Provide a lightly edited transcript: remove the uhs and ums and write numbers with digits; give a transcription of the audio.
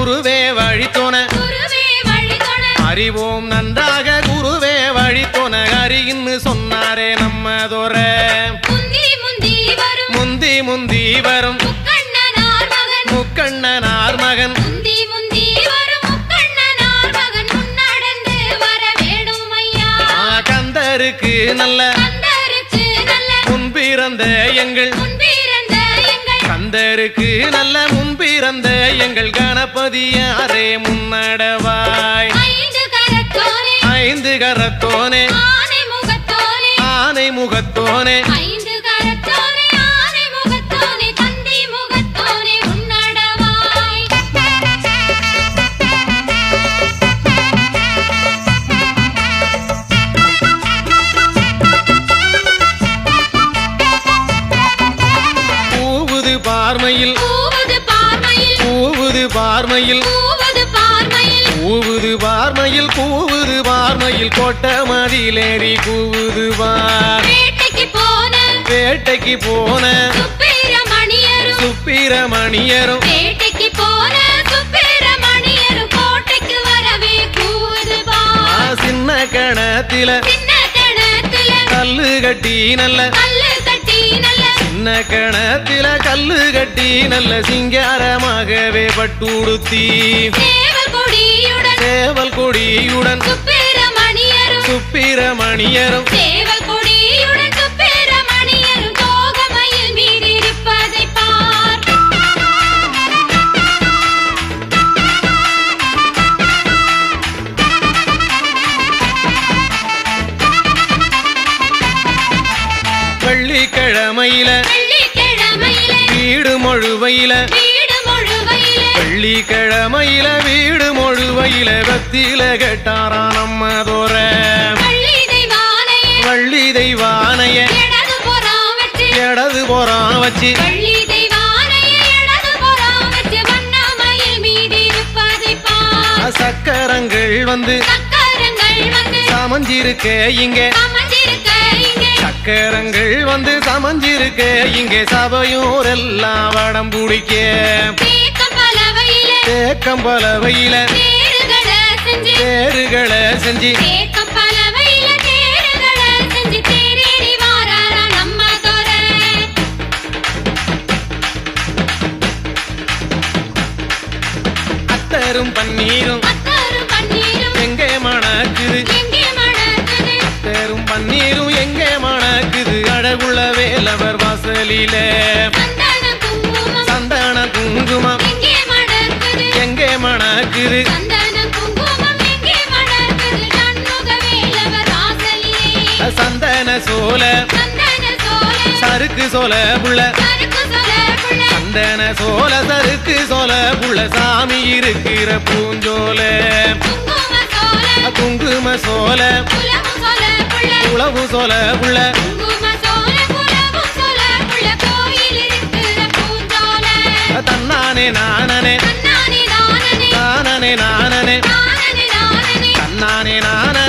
குருவே வழித்தோன அறிவோம் நன்றாக குருவே வழித்தோன அறின்னு சொன்னாரே நம்ம தோர முந்தி முந்தி வரும் முக்கண்ணனார் மகன் கந்தருக்கு நல்ல முன்பிறந்த எங்கள் கந்தருக்கு நல்ல முன்பிறந்த எங்கள் கணபதியாரே முன்னடவாய் ஐந்து கரத்தோனே ஆனை முகத்தோனே பார்மையில் கூவுது பார்மையில் கூவுது பார்மையில் கூவுது பார்மையில் கொட்ட மதிலேறி கூவுது வேட்டைக்கு போன சுப்பிரமணியரும் சின்ன கணத்தில கல்லு கட்டி நல்ல சின்ன கணத்தில கல்லு கட்டி நல்ல சிங்காரமாகவே பட்டுடுத்தி சேவல் கொடியுடன் சுப்பிரமணியரும் வெள்ளிக்கிழமையில வீடு மொழுவையில வெள்ளிக்கிழமையில வீடு மொழுவையில பத்தில கேட்டாரா நம்ம தோர வள்ளி தெய்வானைய இடது போறான் வச்சு சக்கரங்கள் வந்து சமஞ்சிருக்க இங்க சக்கரங்கள் வந்து சமஞ்சிருக்க இங்கே சபையோர் எல்லாம் வடம் பிடிக்க தேக்கம் பலவையில தேருகளை செஞ்சு அத்தரும் பன்னீரும் எங்கே மணக்குது அத்தரும் பன்னீரும் எங்கே மணக்குது அழகுள்ள வேலவர் வாசலில சந்தன குங்குமம் எங்கே மணக்குது சந்தன சோல சருக்கு சோல புள்ள சந்தன சோல சருக்கு சோல புள்ள சாமி இருக்கிற பூஞ்சோல குங்கும சோல உளவு சோல புள்ள தன்னானே நானனே நானனே நானனே தன்னானே நான